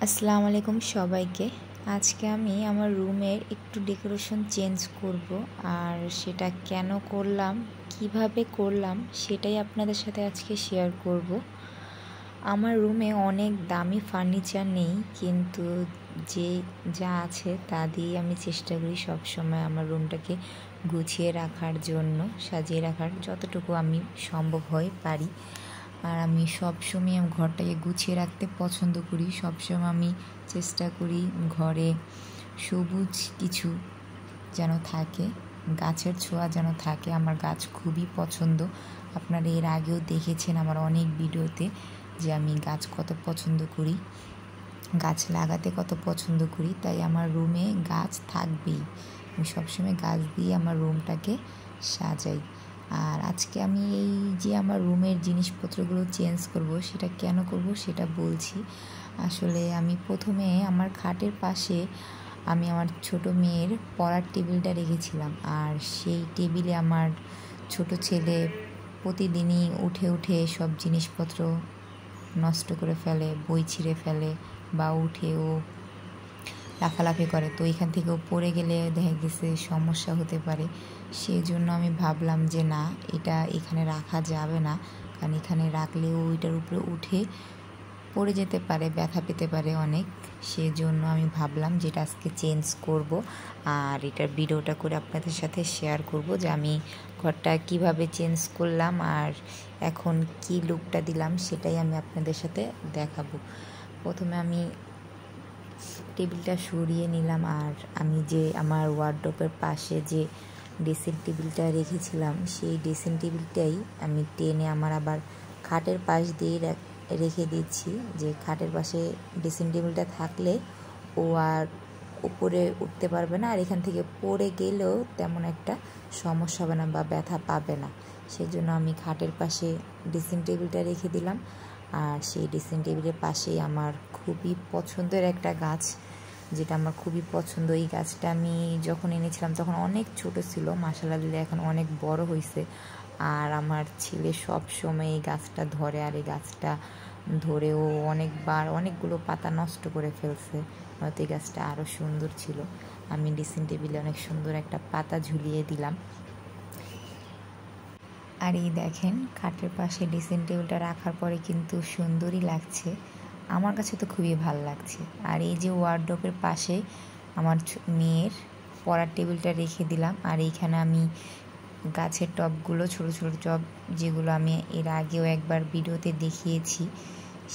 আসসালামু আলাইকুম সবাইকে। আজকে আমি আমার রুমের একটু ডেকোরেশন চেঞ্জ করব, আর সেটা কেন করলাম, কিভাবে করলাম সেটাই আপনাদের সাথে আজকে শেয়ার করব। আমার রুমে অনেক দামি ফার্নিচার নেই, কিন্তু যা আছে তা দিয়ে আমি চেষ্টা করি সবসময় আমার রুমটাকে গুছিয়ে রাখার জন্য, সাজিয়ে রাখার যতটুকু আমি সম্ভব হয় পারি। আর আমি সবসময় ঘরটাকে গুছিয়ে রাখতে পছন্দ করি। সবসময় আমি চেষ্টা করি ঘরে সবুজ কিছু যেন থাকে, গাছের ছোঁয়া যেন থাকে। আমার গাছ খুবই পছন্দ। আপনারা এর আগেও দেখেছেন আমার অনেক ভিডিওতে যে আমি গাছ কত পছন্দ করি, গাছ লাগাতে কত পছন্দ করি। তাই আমার রুমে গাছ থাকবেই। আমি সবসময় গাছ দিয়ে আমার রুমটাকে সাজাই। আর আজকে আমি এই যে আমার রুমের জিনিসপত্রগুলো চেঞ্জ করব, সেটা কেন করব সেটা বলছি। আসলে আমি প্রথমে আমার খাটের পাশে আমি আমার ছোট মেয়ের পড়ার টেবিলটা রেখেছিলাম, আর সেই টেবিলে আমার ছোট ছেলে প্রতিদিনই উঠে উঠে সব জিনিসপত্র নষ্ট করে ফেলে, বই ছিঁড়ে ফেলে বা উঠেও লাফালাফি করে। তো এখান থেকেও পড়ে গেলে দেখা গেছে সমস্যা হতে পারে। সেই জন্য আমি ভাবলাম যে না, এটা এখানে রাখা যাবে না, কারণ এখানে রাখলেও ওইটার উপরে উঠে পড়ে যেতে পারে, ব্যথা পেতে পারে অনেক। সেজন্য আমি ভাবলাম যেটা আজকে চেঞ্জ করব, আর এটার ভিডিওটা করে আপনাদের সাথে শেয়ার করব যে আমি ঘরটা কিভাবে চেঞ্জ করলাম আর এখন কি লুকটা দিলাম, সেটাই আমি আপনাদের সাথে দেখাবো। প্রথমে আমি টেবিলটা সরিয়ে নিলাম, আর আমি যে আমার ওয়ার্ডরোবের পাশে যে ড্রেসিং টেবিলটা রেখেছিলাম, সেই ড্রেসিং টেবিলটাই আমি টেনে আমার আবার খাটের পাশ দিয়ে রেখে দিচ্ছি। যে খাটের পাশে ড্রেসিং টেবিলটা থাকলে ও আর উপরে উঠতে পারবে না, আর এখান থেকে পড়ে গেলেও তেমন একটা সমস্যা হবে না বা ব্যথা পাবে না। সেজন্য আমি খাটের পাশে ড্রেসিং টেবিলটা রেখে দিলাম। আর সেই ড্রেসিং টেবিলের পাশেই আমার খুবই পছন্দের একটা গাছ, যেটা আমার খুবই পছন্দ। এই গাছটা আমি যখন এনেছিলাম তখন অনেক ছোট ছিল, মাশাআল্লাহ এখন অনেক বড় হয়েছে। আর আমার ছেলে সব সময় এই গাছটা ধরে, আর এই গাছটা ধরেও অনেকগুলো পাতা নষ্ট করে ফেলছে। হয়তো এই গাছটা আরও সুন্দর ছিল। আমি ড্রেসিং টেবিলে অনেক সুন্দর একটা পাতা ঝুলিয়ে দিলাম। আর এই দেখেন, খাটের পাশে ড্রেসিং টেবিলটা রাখার পরে কিন্তু সুন্দরই লাগছে, আমার কাছে তো খুবই ভালো লাগছে। আর এই যে ওয়ার্ডরোবের পাশে আমার মেয়ের পড়ার টেবিলটা রেখে দিলাম, আর এইখানে আমি গাছের টবগুলো, ছোট ছোট টব যেগুলো আমি এর আগেও একবার ভিডিওতে দেখিয়েছি,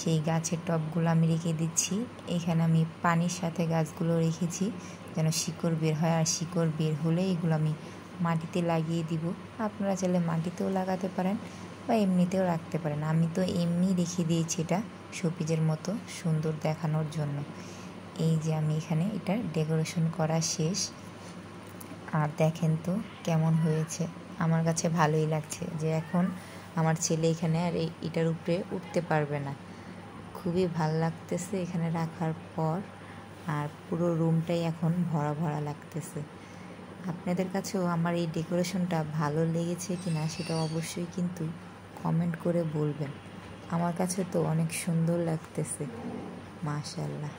সেই গাছের টবগুলো আমি রেখে দিচ্ছি। এখানে আমি পানির সাথে গাছগুলো রেখেছি যেন শিকড় বের হয়, আর শিকড় বের হলে এগুলো আমি মাটিতে লাগিয়ে দিব। আপনারা চাইলে মাটিতেও লাগাতে পারেন বা এমনিতেও রাখতে পারেন। আমি তো এমনি রেখে দিয়েছি, এটা শোপিজের মতো সুন্দর দেখানোর জন্য। এই যে আমি এখানে এটা ডেকোরেশন করা শেষ, আর দেখেন তো কেমন হয়েছে। আমার কাছে ভালোই লাগছে যে এখন আমার ছেলে এখানে আর এটার উপরে উঠতে পারবে না। খুবই ভালো লাগতেছে এখানে রাখার পর, আর পুরো রুমটাই এখন ভরা ভরা লাগতেছে। আপনাদের কাছেও আমার এই ডেকোরেশনটা ভালো লেগেছে কিনা সেটা অবশ্যই কিন্তু কমেন্ট করে বলবেন। আমার কাছে তো অনেক সুন্দর লাগতেছে, মাশাআল্লাহ।